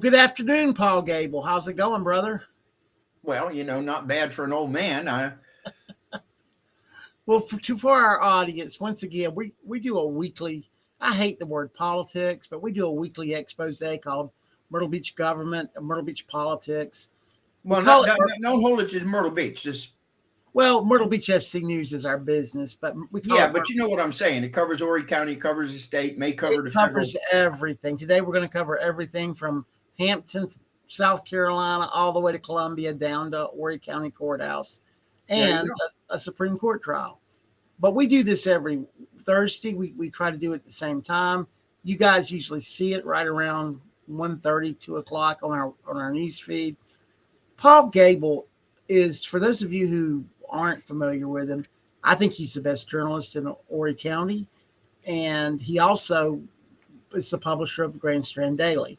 good afternoon, Paul Gable. How's it going, brother? Well, not bad for an old man. Well, for our audience, once again, we do a weekly, I hate the word politics, but we do a weekly expose called Myrtle Beach Government and Myrtle Beach Politics. Well, don't hold it to Myrtle Beach. Myrtle Beach SC News is our business, but we call it. But you know what I'm saying. It covers Horry County, it covers the state, may cover the federal. It covers everything. Today we're going to cover everything from Hampton, South Carolina, all the way to Columbia, down to Horry County Courthouse, and a Supreme Court trial. But we do this every Thursday. We try to do it at the same time. You guys usually see it right around 1:30, 2 o'clock on our news feed. Paul Gable is, for those of you who aren't familiar with him, I think he's the best journalist in Horry County. And he also is the publisher of the Grand Strand Daily.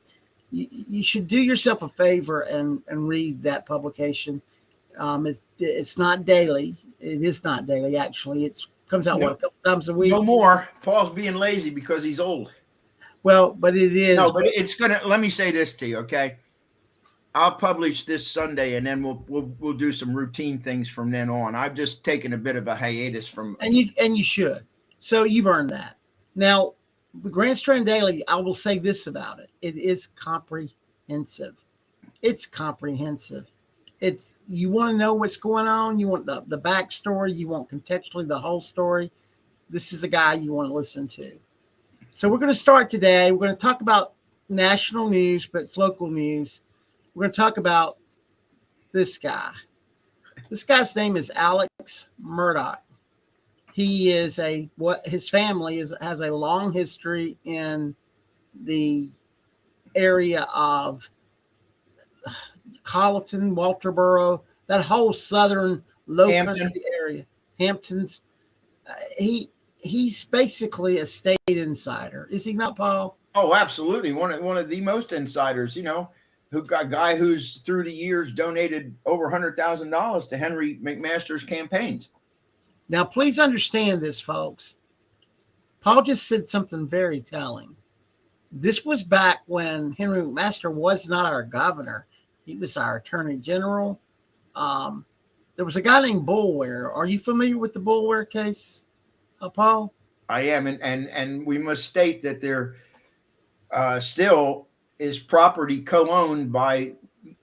You should do yourself a favor and read that publication. It's not daily. It is not daily, actually. It comes out a couple times a week. No more. Paul's being lazy because he's old. Well, but it is. No, but it's gonna. Let me say this to you, okay? I'll publish this Sunday, and then we'll do some routine things from then on. I've just taken a bit of a hiatus from. And you should. So you've earned that. Now, the Grand Strand Daily, I will say this about it: it is comprehensive. It's comprehensive. You want to know what's going on. You want the backstory. You want contextually the whole story. This is a guy you want to listen to. So we're going to start today. We're going to talk about national news, but it's local news. We're going to talk about this guy. This guy's name is Alex Murdaugh. He is his family has a long history in the area of Colleton, Walterboro, that whole southern low country area, Hamptons. He's basically a state insider, is he not, Paul? Oh, absolutely. One of the most insiders, a guy who's through the years donated over $100,000 to Henry McMaster's campaigns. Now, please understand this, folks. Paul just said something very telling. This was back when Henry McMaster was not our governor. He was our attorney general. There was a guy named Boulware. Are you familiar with the Boulware case, Paul? I am, and we must state that there still is property co-owned by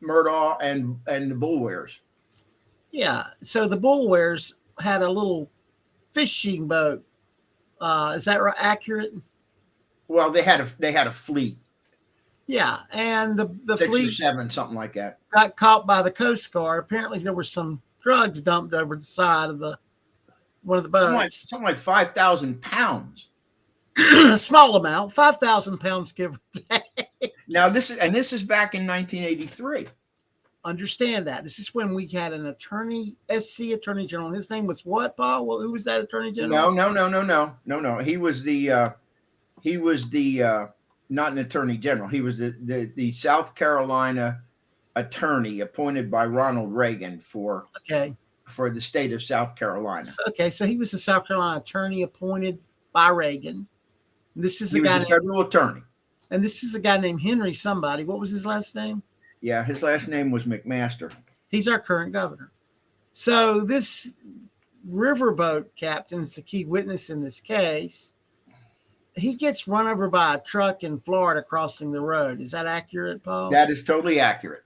Murdaugh and the Boulwares. Yeah, so the Boulwares had a little fishing boat. Is that accurate? Well, they had a fleet. Yeah, and the 6 fleet, or 7, something like that, got caught by the Coast Guard. Apparently, there were some drugs dumped over the side of one of the boats. Something like 5,000 pounds. A small amount, 5,000 pounds, give or take. Now this is back in 1983. Understand that this is when we had an SC attorney general. His name was what, Paul? Well, who was that attorney general? No. He was the not an attorney general. He was the South Carolina attorney appointed by Ronald Reagan for the state of South Carolina. So he was the South Carolina attorney appointed by Reagan. This is a federal attorney. And this is a guy named Henry somebody. What was his last name? Yeah, his last name was McMaster. He's our current governor. So this riverboat captain is the key witness in this case. He gets run over by a truck in Florida crossing the road. Is that accurate, Paul? That is totally accurate.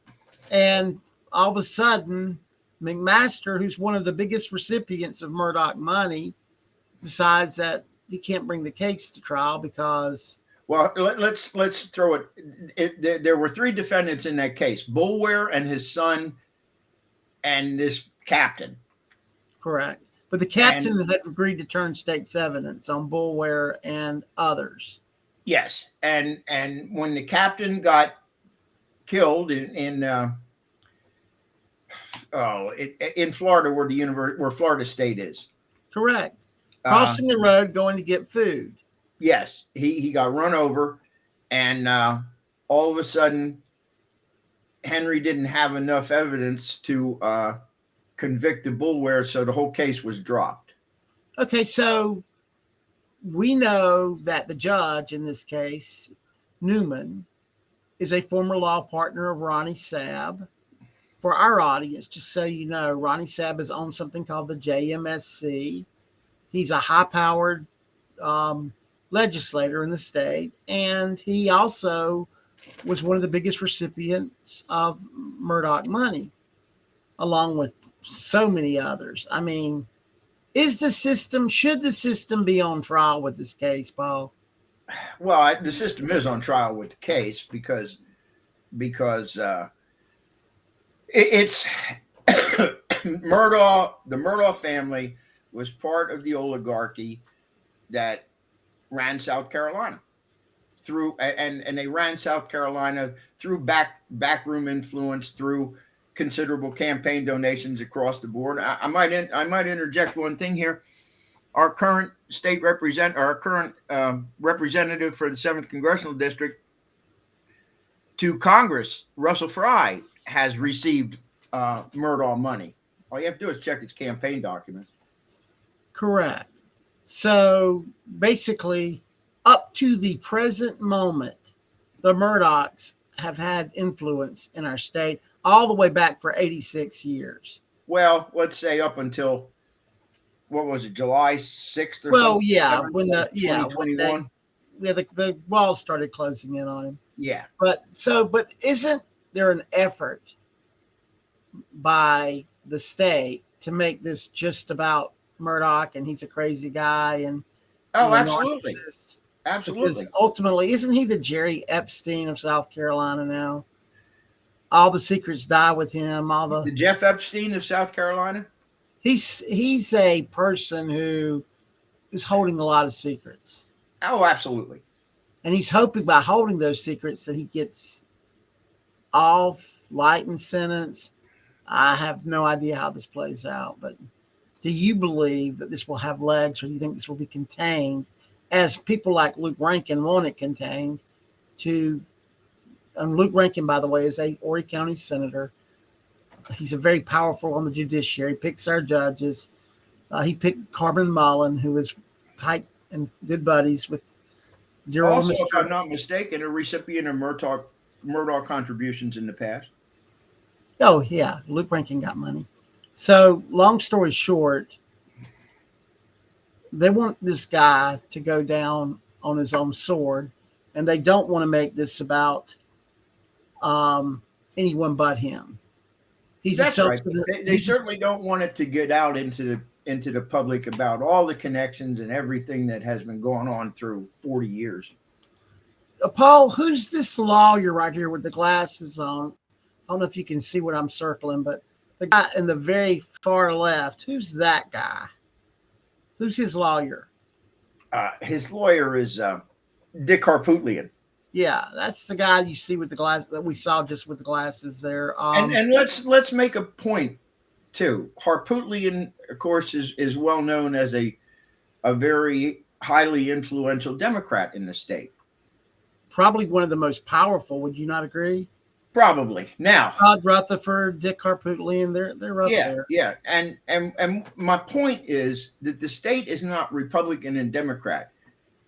And all of a sudden, McMaster, who's one of the biggest recipients of Murdaugh money, decides that he can't bring the case to trial because... Well, let's throw it. There were 3 defendants in that case: Boulware and his son, and this captain. Correct. But the captain had agreed to turn state's evidence on Boulware and others. Yes, and when the captain got killed in Florida, where Florida State is. Correct. Crossing the road, going to get food. Yes, he got run over, and all of a sudden, Henry didn't have enough evidence to convict the Boulware, so the whole case was dropped. Okay, so we know that the judge in this case, Newman, is a former law partner of Ronnie Sabb. For our audience, just so you know, Ronnie Sabb has owned something called the JMSC. He's a high-powered legislator in the state, and he also was one of the biggest recipients of Murdaugh money, along with so many others. I mean, should the system be on trial with this case, Paul? Well, the system is on trial with the case because it's Murdaugh. The Murdaugh family was part of the oligarchy that ran South Carolina and they ran South Carolina through backroom influence, through considerable campaign donations across the board. I might interject one thing here. Our current representative for the 7th Congressional District to Congress, Russell Fry, has received Murdaugh money. All you have to do is check his campaign documents. Correct. So basically, up to the present moment, the Murdaughs have had influence in our state all the way back for 86 years. Well, let's say up until, what was it, July 6th or well, something? Yeah, when the walls started closing in on him. Yeah. But isn't there an effort by the state to make this just about Murdaugh and he's a crazy guy and absolutely. Absolutely. Because ultimately, isn't he the Jerry Epstein of South Carolina now? All the secrets die with him. The Jeff Epstein of South Carolina? He's a person who is holding a lot of secrets. Oh, absolutely. And he's hoping by holding those secrets that he gets off, lightened sentence. I have no idea how this plays out, but do you believe that this will have legs, or do you think this will be contained, as people like Luke Rankin want it contained to? And Luke Rankin, by the way, is a Horry County senator. He's a very powerful on the judiciary. He picks our judges. He picked Carmen Mullen, who is tight and good buddies with dear old Also, Mr. if I'm not mistaken, a recipient of Murdaugh contributions in the past. Oh, yeah. Luke Rankin got money. So, long story short, they want this guy to go down on his own sword, and they don't want to make this about anyone but him. That's right. They certainly don't want it to get out into the public about all the connections and everything that has been going on through 40 years. Paul, who's this lawyer right here with the glasses on? I don't know if you can see what I'm circling, but the guy in the very far left, who's that guy? Who's his lawyer? His lawyer is Dick Harpootlian. Yeah, that's the guy you see with the glasses that we saw just with the glasses there. And let's make a point too. Harpootlian, of course, is well known as a very highly influential Democrat in the state. Probably one of the most powerful. Would you not agree? Probably. Now, Todd Rutherford, Dick Harpootlian, they're up there. Yeah, and my point is that the state is not Republican and Democrat.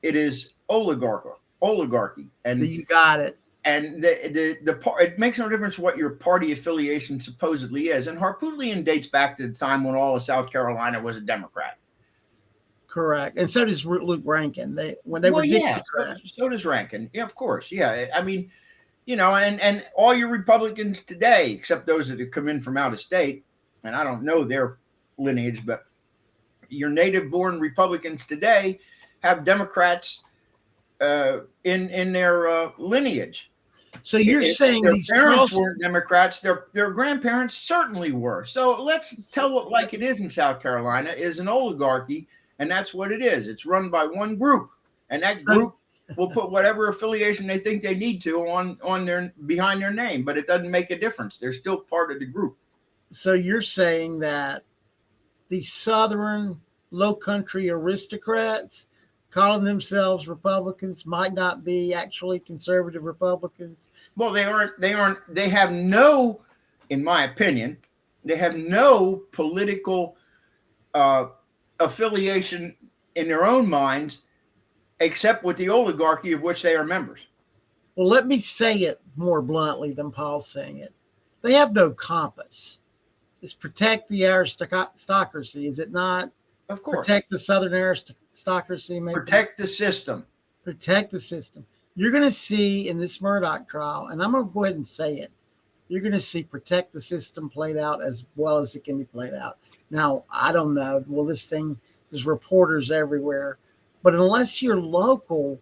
It is oligarchy. And you got it. And it makes no difference what your party affiliation supposedly is. And Harpootlian dates back to the time when all of South Carolina was a Democrat. Correct. And so does Luke Rankin. When they were Dixiecrats. So does Rankin. Yeah, of course. Yeah. I mean, you know, and all your Republicans today, except those that have come in from out of state, and I don't know their lineage, but your native-born Republicans today have Democrats in their lineage. So you're saying their these parents weren't Democrats, their grandparents certainly were. So let's tell it like it is in South Carolina is an oligarchy, and that's what it is. It's run by one group, and that group will put whatever affiliation they think they need to on their behind their name, but it doesn't make a difference. They're still part of the group. So you're saying that the Southern low country aristocrats calling themselves Republicans might not be actually conservative Republicans? Well, they have no, in my opinion, they have no political affiliation in their own minds except with the oligarchy of which they are members. Well, let me say it more bluntly than Paul's saying it. They have no compass. It's protect the aristocracy, is it not? Of course. Protect the Southern aristocracy. Maybe. Protect the system. Protect the system. You're going to see in this Murdaugh trial, and I'm going to go ahead and say it, you're going to see protect the system played out as well as it can be played out. Now, I don't know. Well, this thing, there's reporters everywhere. But unless you're local,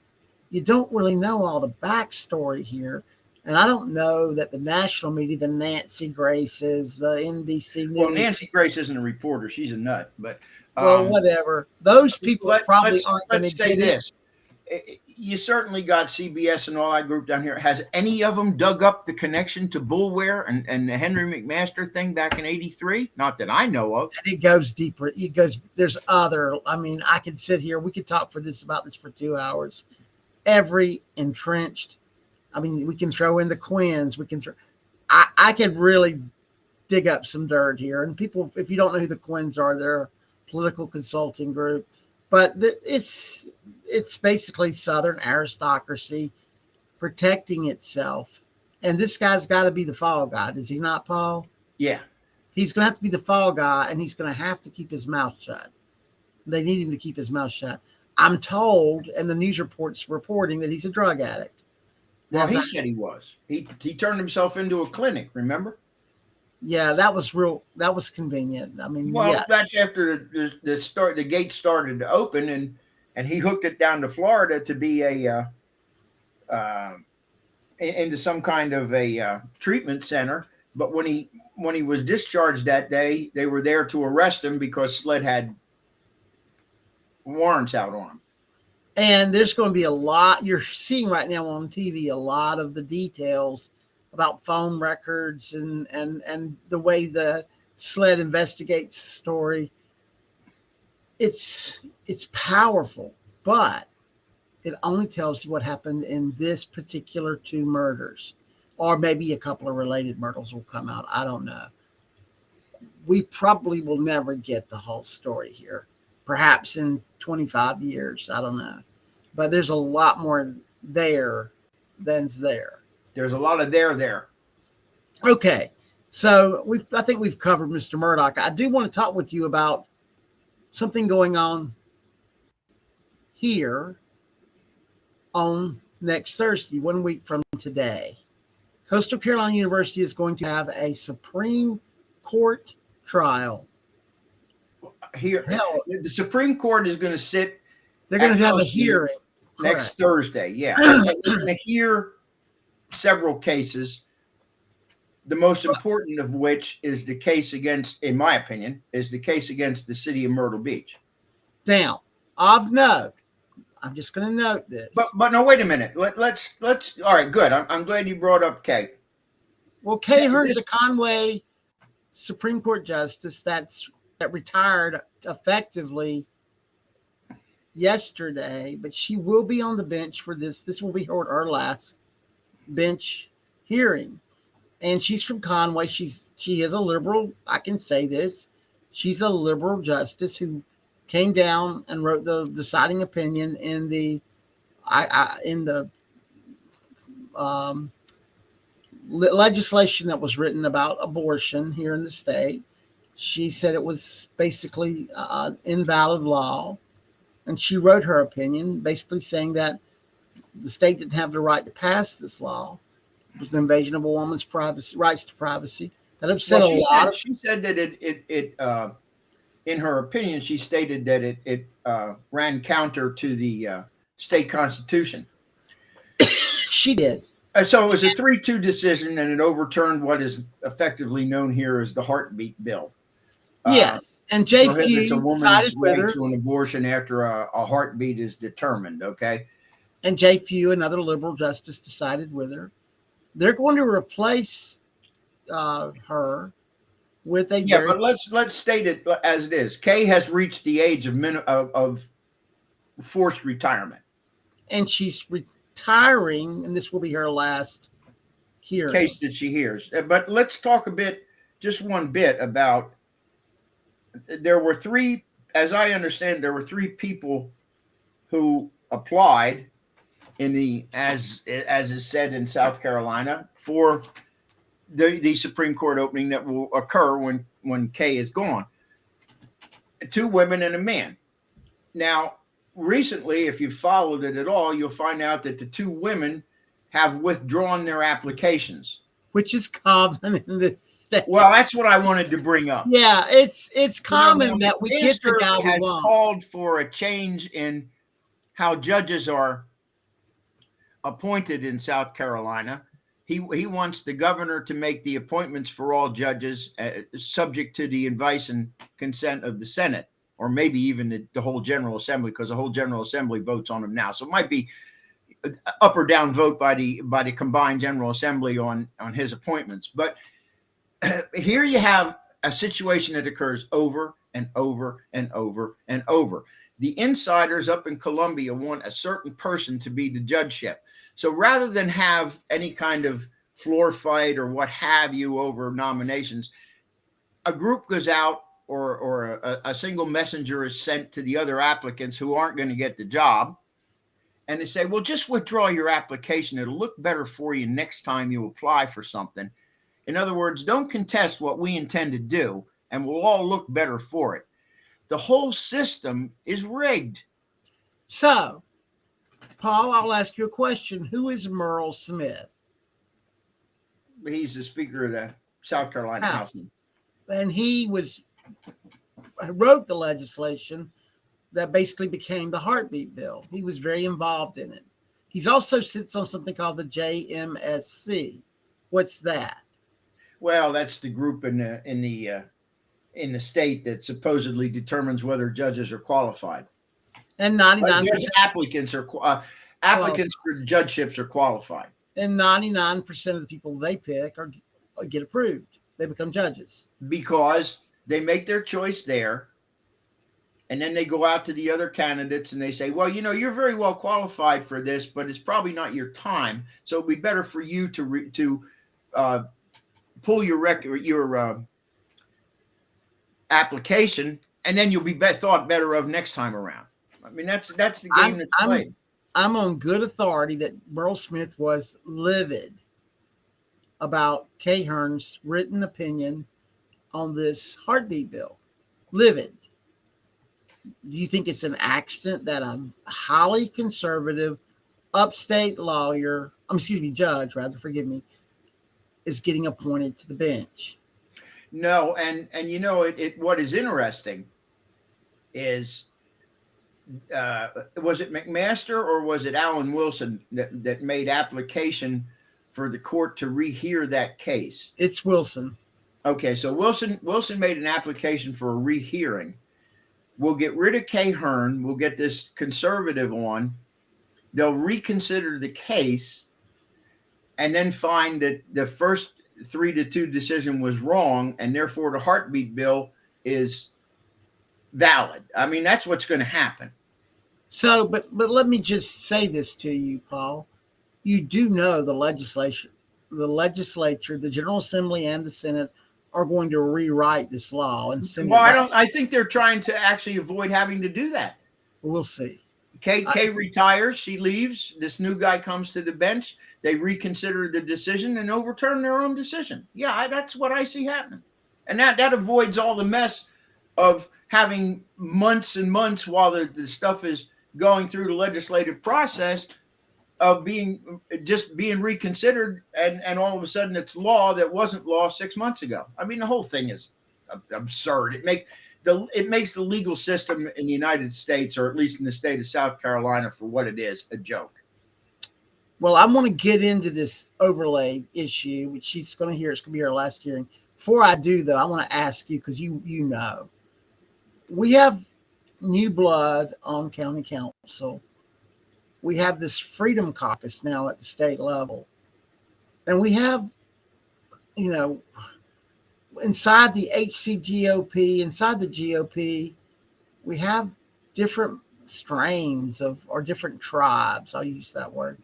you don't really know all the backstory here. And I don't know that the national media, the Nancy Graces, the NBC News. Well, Nancy Grace isn't a reporter. She's a nut. But whatever. Those people probably aren't going to say this. You certainly got CBS and all that group down here. Has any of them dug up the connection to Bullware and the Henry McMaster thing back in '83? Not that I know of. And it goes deeper. It goes. There's other. I mean, I could sit here. We could talk about this for 2 hours. Every entrenched. I mean, we can throw in the Quins. We can throw. I could really dig up some dirt here. And people, if you don't know who the Quins are, they're a political consulting group. But it's basically Southern aristocracy protecting itself. And this guy's got to be the fall guy. Does he not, Paul? Yeah. He's going to have to be the fall guy, and he's going to have to keep his mouth shut. They need him to keep his mouth shut. I'm told, and the news reports reporting, that he's a drug addict. Well, he said he was. He turned himself into a clinic, remember? Yeah, that was real. That was convenient. I mean, well, yes. That's after the gate started to open, and he hooked it down to Florida to be into some kind of a treatment center. But when he was discharged that day, they were there to arrest him because SLED had warrants out on him. And there's going to be a lot. You're seeing right now on TV a lot of the details about phone records and the way the SLED investigates the story. It's powerful, but it only tells you what happened in this particular 2 murders, or maybe a couple of related murders will come out. I don't know. We probably will never get the whole story here. Perhaps in 25 years, I don't know. But there's a lot more there than's there. There's a lot of there. Okay, so I think we've covered Mr. Murdaugh. I do want to talk with you about something going on here on next Thursday, 1 week from today. Coastal Carolina University is going to have a Supreme Court trial. Here, the Supreme Court is going to sit. They're going to have a hearing next Thursday. Yeah, they're going to hear several cases. The most important of which is the case against, in my opinion, is the case against the city of Myrtle Beach. Now, of note, I'm just going to note this. But no, wait a minute. Let's. All right, good. I'm glad you brought up Kay. Well, Kay Hearn's a Conway Supreme Court justice that retired effectively yesterday, but she will be on the bench for this. This will be her last bench hearing. And she's from Conway. She is a liberal. I can say this. She's a liberal justice who came down and wrote the deciding opinion in the legislation that was written about abortion here in the state. She said it was basically an invalid law, and she wrote her opinion basically saying that the state didn't have the right to pass this law. It was an invasion of a woman's privacy, rights to privacy. That upset a lot. She said that it in her opinion, she stated that it ran counter to the state constitution. She did. So it was a 3-2 decision, and it overturned what is effectively known here as the heartbeat bill. Yes, and Jay Few sided with her to an abortion after a heartbeat is determined. Okay, and Jay Few, another liberal justice, decided with her. They're going to replace her with a but let's state it as it is. Kay has reached the age of forced retirement, and she's retiring, and this will be her last hearing case that she hears. But let's talk just one bit about. There were 3, as I understand, there were 3 people who applied in the as is said in South Carolina for the Supreme Court opening that will occur when Kay is gone. 2 women and a man. Now, recently, if you followed it at all, you'll find out that the 2 women have withdrawn their applications, which is common in this state. Well, that's what I wanted to bring up. Yeah, it's common that we get the guy we has want. called for a change in how judges are appointed in South Carolina. He wants the governor to make the appointments for all judges subject to the advice and consent of the Senate, or maybe even the whole General Assembly, because the whole General Assembly votes on them now. So it might be up or down vote by the combined General Assembly on his appointments. But here you have a situation that occurs over and over and over and over. The insiders up in Columbia want a certain person to be the judgeship. So rather than have any kind of floor fight or what have you over nominations, a group goes out or a single messenger is sent to the other applicants who aren't going to get the job. And they say, well, just withdraw your application. It'll look better for you next time you apply for something. In other words, don't contest what we intend to do, and we'll all look better for it. The whole system is rigged. So, Paul, I'll ask you a question. Who is Myrtle Smith? He's the Speaker of the South Carolina House. And he wrote the legislation that basically became the heartbeat bill. He was very involved in it. He's also sits on something called the JMSC. What's that? Well, that's the group in the state that supposedly determines whether judges are qualified. And 99% applicants for judgeships are qualified. And 99% of the people they pick get approved. They become judges because they make their choice there. And then they go out to the other candidates and they say, well, you're very well qualified for this, but it's probably not your time. So it'd be better for you to pull your application, and then you'll be thought better of next time around. I mean, that's the game that's played. I'm on good authority that Myrtle Smith was livid about Kay Hearn's written opinion on this heartbeat bill. Livid. Do you think it's an accident that a highly conservative upstate judge, is getting appointed to the bench? No, and what is interesting is, was it McMaster or was it Alan Wilson that made application for the court to rehear that case? It's Wilson. Okay, so Wilson made an application for a rehearing. We'll get rid of Kay Hearn. We'll get this conservative on. They'll reconsider the case and then find that the first 3-2 decision was wrong, and therefore the heartbeat bill is valid. I mean, that's what's going to happen. So, but let me just say this to you, Paul. You do know the legislature, the General Assembly, and the Senate are going to rewrite this law and send it back. I think they're trying to actually avoid having to do that. We'll see. Kay retires. She leaves. This new guy comes to the bench. They reconsider the decision and overturn their own decision. Yeah, that's what I see happening. And that avoids all the mess of having months and months while the stuff is going through the legislative process of being reconsidered, and all of a sudden it's law that wasn't law 6 months ago. I mean, the whole thing is absurd. It makes the legal system in the United States, or at least in the state of South Carolina, for what it is, a joke. Well, I want to get into this overlay issue, which she's going to hear. It's going to be our last hearing. Before I do, though, I want to ask you, because you know, we have new blood on county council. We have this Freedom Caucus now at the state level. And we have, inside the HCGOP, inside the GOP, we have different strains or different tribes. I'll use that word.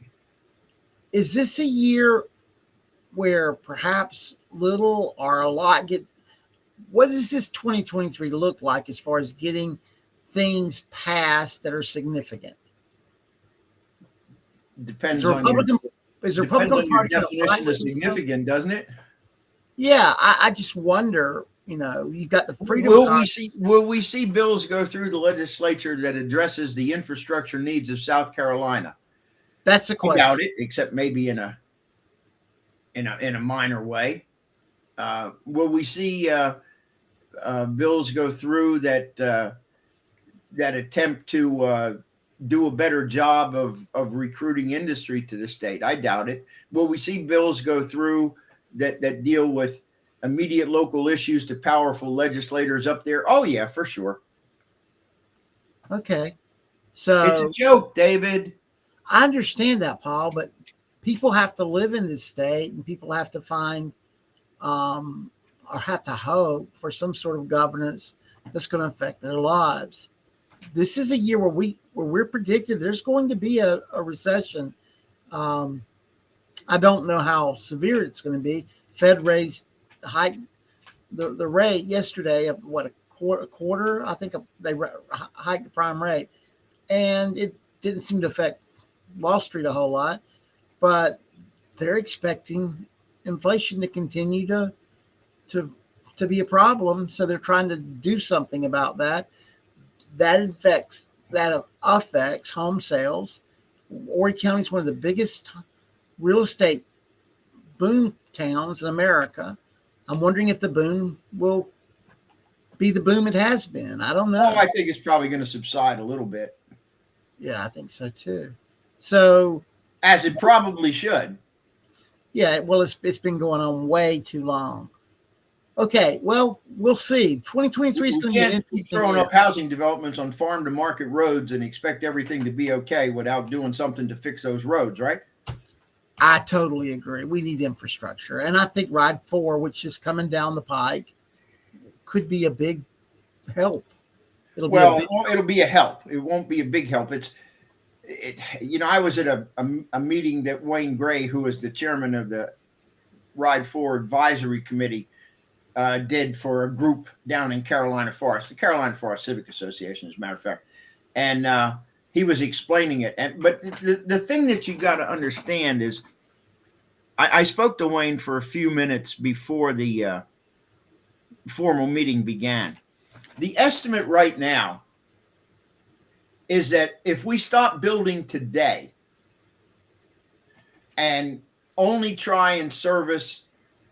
Is this a year where perhaps little or a lot what does this 2023 look like as far as getting things passed that are significant? Depends Is the on your Republican Party going to definition of significant, doesn't it? Yeah, I just wonder. You got the freedom. Will we see bills go through the legislature that addresses the infrastructure needs of South Carolina? That's the question. I doubt it, except maybe in a minor way. Will we see bills go through that attempt to do a better job of recruiting industry to the state? I doubt it. Will we see bills go through that deal with immediate local issues to powerful legislators up there? Oh yeah, for sure. Okay. So it's a joke, David. I understand that, Paul, but people have to live in this state, and people have to find or have to hope for some sort of governance that's going to affect their lives. This is a year where we're predicting there's going to be a recession. I don't know how severe it's going to be. Fed hiked the rate yesterday of what, a quarter. I think they hiked the prime rate, and it didn't seem to affect Wall Street a whole lot. But they're expecting inflation to continue to be a problem, so they're trying to do something about that. That affects home sales. Horry County is one of the biggest real estate boom towns in America. I'm wondering if the boom will be the boom it has been. I don't know. Oh, I think it's probably going to subside a little bit. Yeah, I think so too. So, as it probably should. Yeah, well, it's been going on way too long. Okay, well, we'll see. 2023 is going to be interesting. Throwing up housing developments on farm to market roads and expect everything to be okay without doing something to fix those roads, right? I totally agree. We need infrastructure. And I think Ride 4, which is coming down the pike, could be a big help. It'll be a help. It won't be a big help. I was at a meeting that Wayne Gray, who is the chairman of the Ride 4 Advisory Committee, did for a group down in Carolina Forest, the Carolina Forest Civic Association, as a matter of fact. And he was explaining it. But the thing that you got to understand is I spoke to Wayne for a few minutes before the formal meeting began. The estimate right now is that if we stop building today and only try and service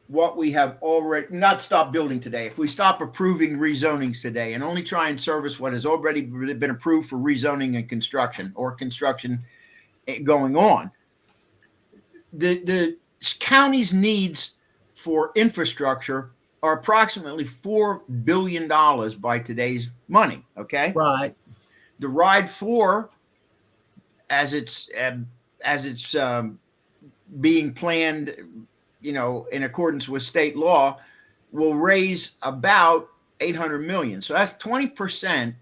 what we have already, not stop building today, if we stop approving rezonings today and only try and service what has already been approved for rezoning and construction or construction going on, the county's needs for infrastructure are approximately $4 billion by today's money. Okay. Right. The Ride 4, as it's being planned, in accordance with state law, will raise about $800 million. So that's 20%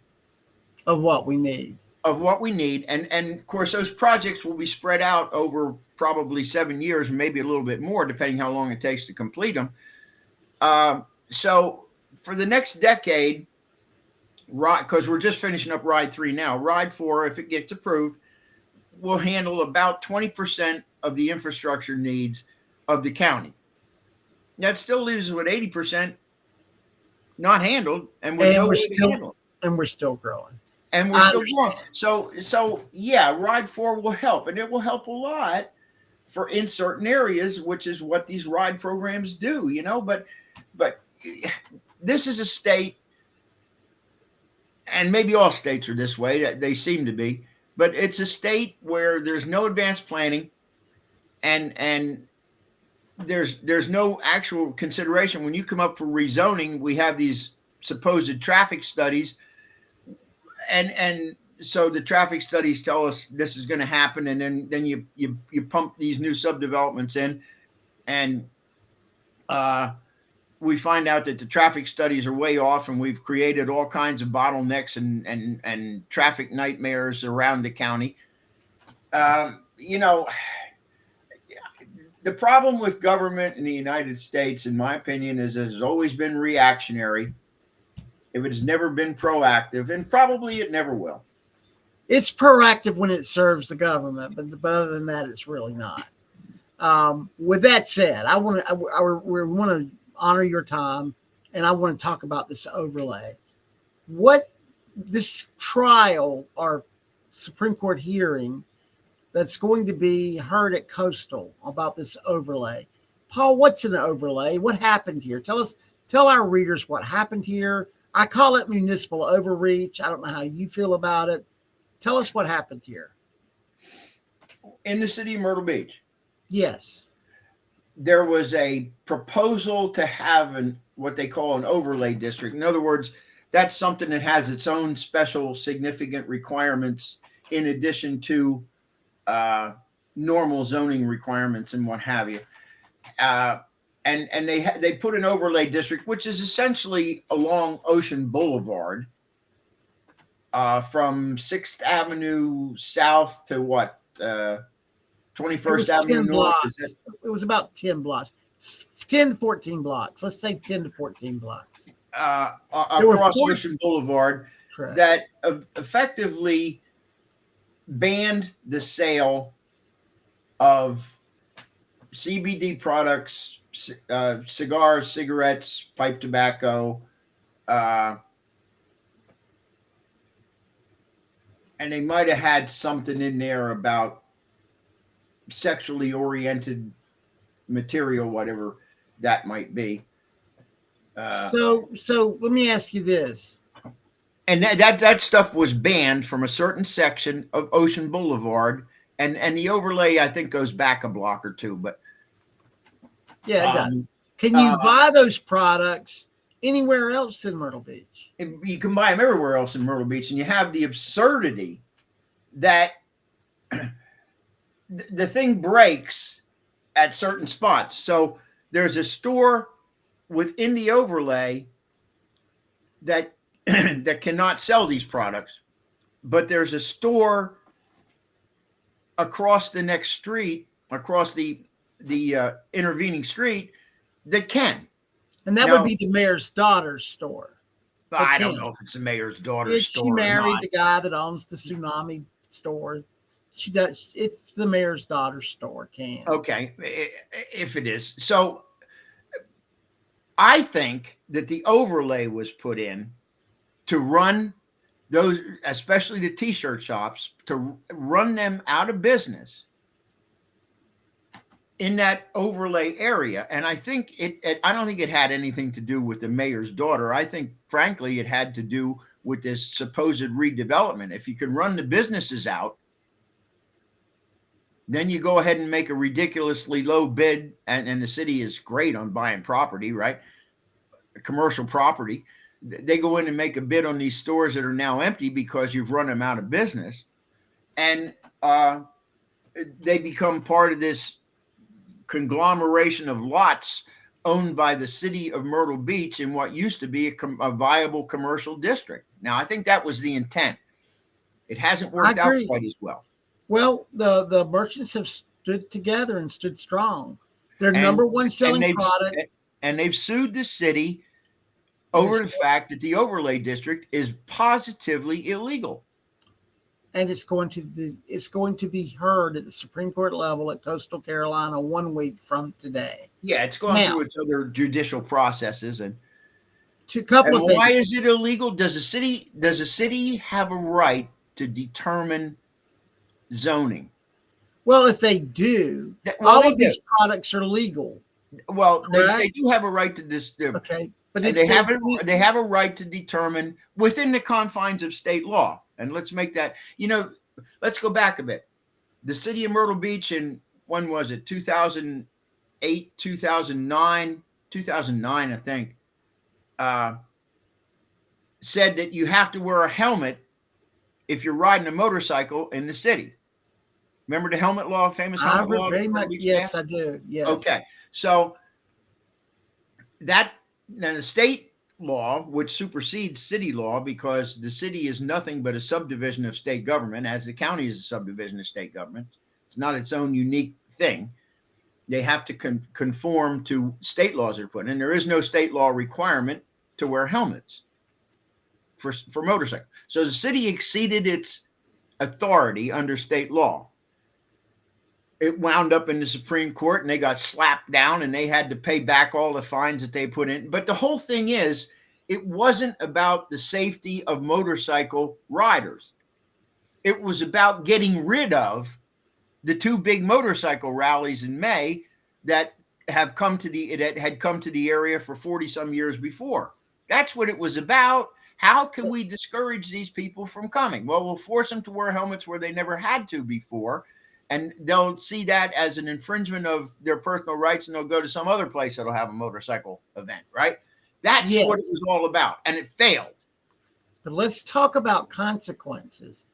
of what we need. And of course, those projects will be spread out over probably 7 years, maybe a little bit more, depending how long it takes to complete them. So for the next decade, because we're just finishing up Ride 3 now, Ride 4, if it gets approved, will handle about 20% of the infrastructure needs of the county. That still leaves us with 80% not handled, and we're still growing. And we're still growing. So yeah, Ride 4 will help, and it will help a lot in certain areas, which is what these ride programs do, But this is a state, and maybe all states are this way, that they seem to be, but it's a state where there's no advanced planning, and there's no actual consideration. When you come up for rezoning, we have these supposed traffic studies, and so the traffic studies tell us this is going to happen, and then you pump these new subdevelopments in, and we find out that the traffic studies are way off, and we've created all kinds of bottlenecks and traffic nightmares around the county. The problem with government in the United States, in my opinion, is it has always been reactionary. If it has never been proactive, and probably it never will. It's proactive when it serves the government, but other than that, it's really not. With that said, we want to honor your time, and I want to talk about this overlay. What this trial or Supreme Court hearing that's going to be heard at Coastal about this overlay. Paul, what's an overlay? What happened here? Tell our readers what happened here. I call it municipal overreach. I don't know how you feel about it. Tell us what happened here. In the city of Myrtle Beach, yes, there was a proposal to have what they call an overlay district. In other words, that's something that has its own special significant requirements in addition to normal zoning requirements and what have you. And they put an overlay district, which is essentially along Ocean Boulevard, from 6th Avenue South to what? 21st Avenue North. It was about 10 blocks, 10 to 14 blocks. Let's say 10 to 14 blocks. Across Ocean Boulevard. Correct. That effectively banned the sale of CBD products, cigars, cigarettes, pipe tobacco, and they might have had something in there about sexually oriented material, whatever that might be. So let me ask you this. And that stuff was banned from a certain section of Ocean Boulevard, and the overlay, I think, goes back a block or two. But yeah, it does. Can you buy those products anywhere else in Myrtle Beach? You can buy them everywhere else in Myrtle Beach, and you have the absurdity that the thing breaks at certain spots. So there's a store within the overlay that that cannot sell these products, but there's a store across the next street, across the intervening street, that can. And that would be the mayor's daughter's store. I don't know if it's the mayor's daughter's store. She married the guy that owns the Tsunami store. She does. It's the mayor's daughter's store. Can. Okay, if it is. So I think that the overlay was put in to run those, especially the t-shirt shops, to run them out of business in that overlay area. And I think I don't think it had anything to do with the mayor's daughter. I think, frankly, it had to do with this supposed redevelopment. If you can run the businesses out, then you go ahead and make a ridiculously low bid, and the city is great on buying property, right? Commercial property. They go in and make a bid on these stores that are now empty because you've run them out of business. And they become part of this conglomeration of lots owned by the city of Myrtle Beach in what used to be a viable commercial district. Now, I think that was the intent. It hasn't worked out quite as well. Well, the merchants have stood together and stood strong. Their number one selling product. And they've sued the city over the fact that the overlay district is positively illegal. And it's going to be heard at the Supreme Court level at Coastal Carolina 1 week from today. Yeah, it's going through its other judicial processes. And a couple of things. Why is it illegal? Does the city have a right to determine zoning? Well, if they do, all of these products are legal. Well, they do have a right to this. Okay, but they have a right to determine within the confines of state law. And let's make that, let's go back a bit. The city of Myrtle Beach in, when was it? 2008, 2009, I think, said that you have to wear a helmet if you're riding a motorcycle in the city. Remember the helmet law, famous helmet law? Very much, yes, I do. Yes. Okay. So then the state law, which supersedes city law, because the city is nothing but a subdivision of state government, as the county is a subdivision of state government. It's not its own unique thing. They have to conform to state laws that are put in. And there is no state law requirement to wear helmets for motorcycles. So the city exceeded its authority under state law. It wound up in the Supreme Court and they got slapped down and they had to pay back all the fines that they put in. But the whole thing is, it wasn't about the safety of motorcycle riders. It was about getting rid of the two big motorcycle rallies in May that had come to the area for 40 some years before. That's what it was about. How can we discourage these people from coming? Well, we'll force them to wear helmets where they never had to before, and they'll see that as an infringement of their personal rights, and they'll go to some other place that'll have a motorcycle event, right? That's what it was all about, and it failed. But let's talk about consequences.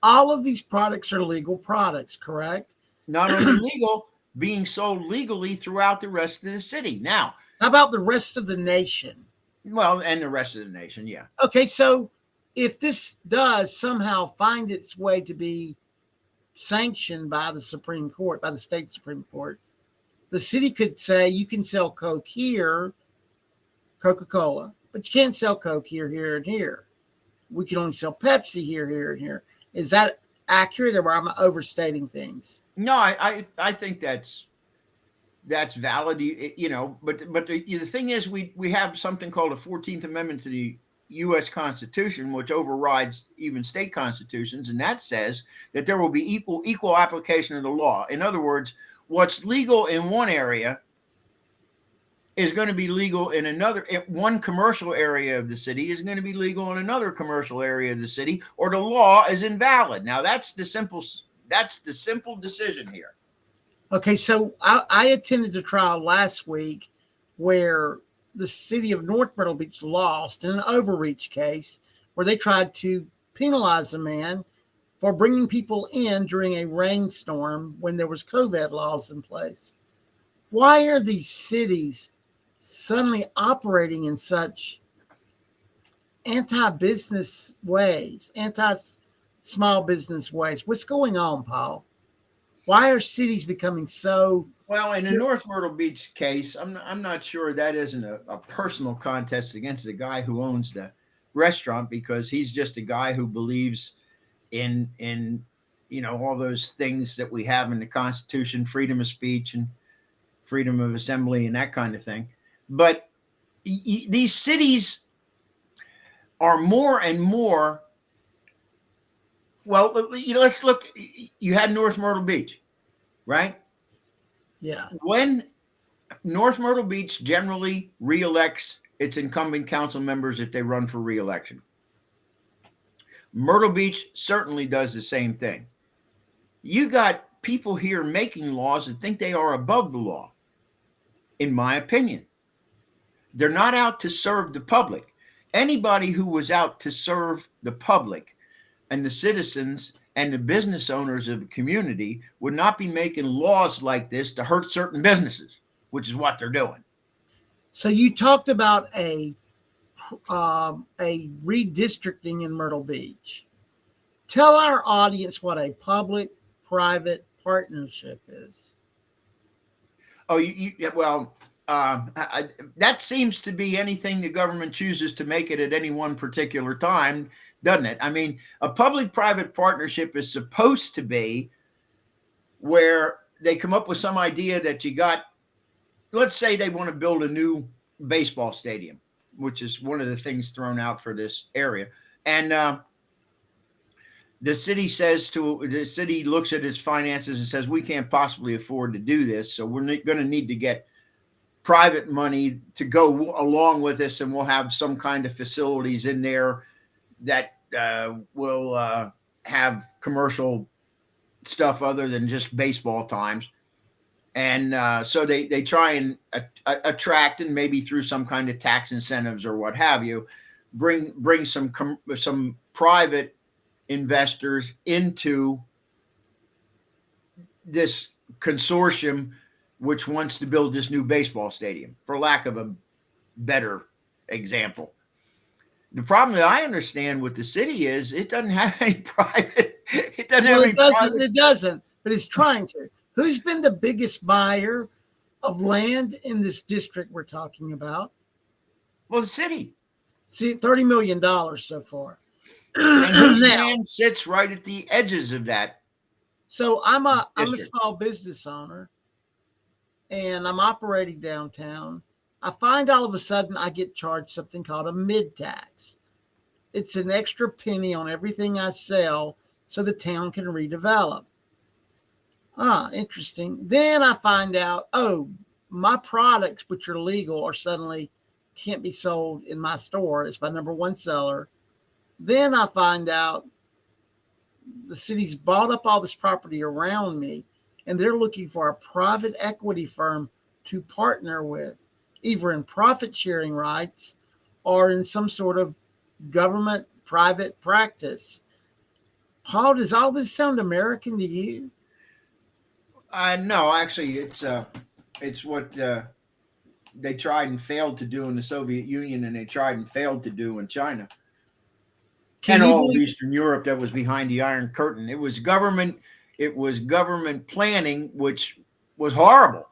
All of these products are legal products, correct? Not only legal, being sold legally throughout the rest of the city. Now, how about the rest of the nation? Well, and the rest of the nation, yeah. Okay, so if this does somehow find its way to be sanctioned by the Supreme Court, by the state Supreme Court, the city could say you can sell Coke here, Coca-Cola, but you can't sell Coke here, here, and here. We can only sell Pepsi here, here, and here. Is that accurate, or am I overstating things? No, I think that's valid. But the thing is, we have something called the 14th Amendment to the U.S. Constitution, which overrides even state constitutions, and that says that there will be equal application of the law. In other words, what's legal in one area is going to be legal in another. One commercial area of the city is going to be legal in another commercial area of the city, or the law is invalid. Now, that's the simple decision here. Okay, so I attended a trial last week where the city of North Myrtle Beach lost in an overreach case where they tried to penalize a man for bringing people in during a rainstorm when there was COVID laws in place. Why are these cities suddenly operating in such anti-business ways, anti-small business ways? What's going on, Paul? Why are cities becoming so? Well, in the North Myrtle Beach case, I'm not sure that isn't a personal contest against the guy who owns the restaurant, because he's just a guy who believes in all those things that we have in the Constitution, freedom of speech and freedom of assembly and that kind of thing. But these cities are more and more. Well, let's look. You had North Myrtle Beach, right? Yeah. When North Myrtle Beach generally reelects its incumbent council members if they run for reelection, Myrtle Beach certainly does the same thing. You got people here making laws that think they are above the law, in my opinion. They're not out to serve the public. Anybody who was out to serve the public and the citizens and the business owners of the community would not be making laws like this to hurt certain businesses, which is what they're doing. So you talked about a redistricting in Myrtle Beach. Tell our audience what a public-private partnership is. Oh, that seems to be anything the government chooses to make it at any one particular time, doesn't it? I mean, a public-private partnership is supposed to be where they come up with some idea that you got, let's say they want to build a new baseball stadium, which is one of the things thrown out for this area. And the city looks at its finances and says, we can't possibly afford to do this. So we're going to need to get private money to go along with this. And we'll have some kind of facilities in there that will have commercial stuff other than just baseball times. And so they try and attract, and maybe through some kind of tax incentives or what have you, bring some private investors into this consortium, which wants to build this new baseball stadium, for lack of a better example. The problem that I understand with the city is it doesn't have any private. It doesn't, but it's trying to. Who's been the biggest buyer of land in this district we're talking about? Well, the city. See, $30 million so far. And his Now, land sits right at the edges of that so I'm a district. small business owner, and I'm operating downtown. I find all of a sudden I get charged something called a mid tax. It's an extra penny on everything I sell so the town can redevelop. Ah, interesting. Then I find out, oh, my products, which are legal, are suddenly can't be sold in my store. It's my number one seller. Then I find out the city's bought up all this property around me, and they're looking for a private equity firm to partner with, either in profit sharing rights or in some sort of government private practice. Paul, does all this sound American to you? No, actually, it's what they tried and failed to do in the Soviet Union, and they tried and failed to do in China Can and you all of believe Eastern Europe that was behind the Iron Curtain. It was government. It was government planning, which was horrible.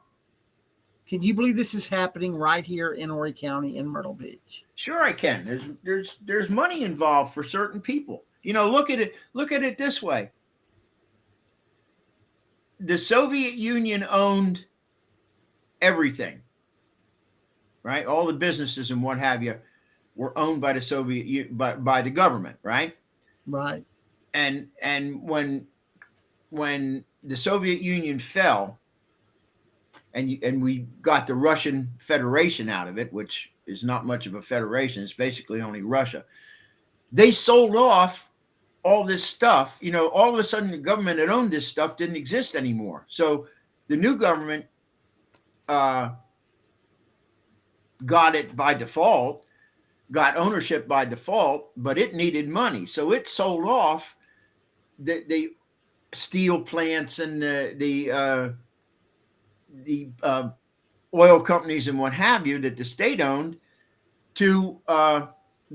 can you believe this is happening right here in Horry County in Myrtle Beach? Sure, I can. There's money involved for certain people. You know, look at it. Look at it this way: the Soviet Union owned everything, right? All the businesses and what have you were owned by the by the government, right? Right. And when the Soviet Union fell, and we got the Russian Federation out of it, which is not much of a federation, it's basically only Russia. They sold off all this stuff. You know, all of a sudden the government that owned this stuff didn't exist anymore. So the new government got it by default, got ownership by default, but it needed money. So it sold off the steel plants and the oil companies and what have you that the state owned to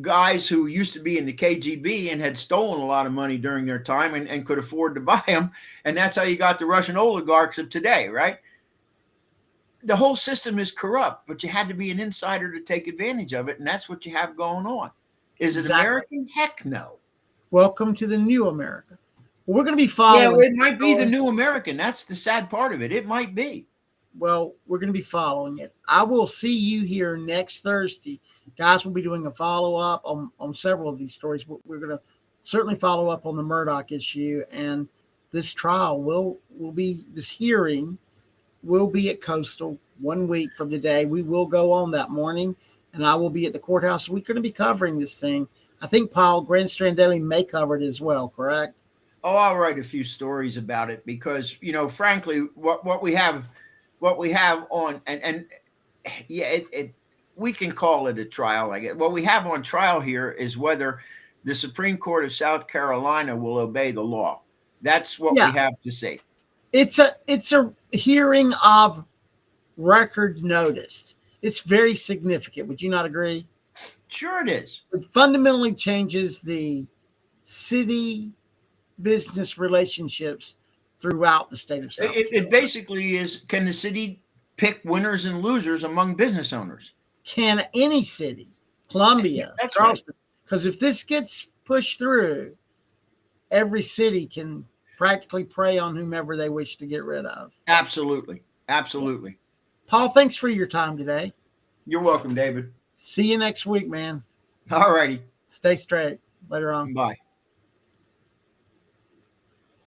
guys who used to be in the KGB and had stolen a lot of money during their time and could afford to buy them. And that's how you got the Russian oligarchs of today, right? The whole system is corrupt, but you had to be an insider to take advantage of it. And that's what you have going on. Is it Exactly. American? Heck no. Welcome to the new America. Well, we're going to be following. Yeah, it might be the new American. That's the sad part of it. It might be. Well, we're going to be following it. I will see you here next Thursday. Guys, we'll be doing a follow-up on several of these stories. We're going to certainly follow up on the Murdaugh issue, and this trial this hearing will be at Coastal 1 week from today. We will go on that morning, and I will be at the courthouse. We're going to be covering this thing. I think, Paul, Grand Strand Daily may cover it as well, correct? Oh, I'll write a few stories about it because, you know, frankly, what we have on and yeah, we can call it a trial. I guess what we have on trial here is whether the Supreme Court of South Carolina will obey the law. That's what we have to see. It's a hearing of record notice. It's very significant. Would you not agree? Sure it is. It fundamentally changes the city business relationships throughout the state of South Carolina. It basically is, can the city pick winners and losers among business owners? Can any city, Columbia, Charleston, because if this gets pushed through, every city can practically prey on whomever they wish to get rid of. Absolutely. Absolutely. Paul, thanks for your time today. You're welcome, David. See you next week, man. All righty. Stay straight. Later on. Bye.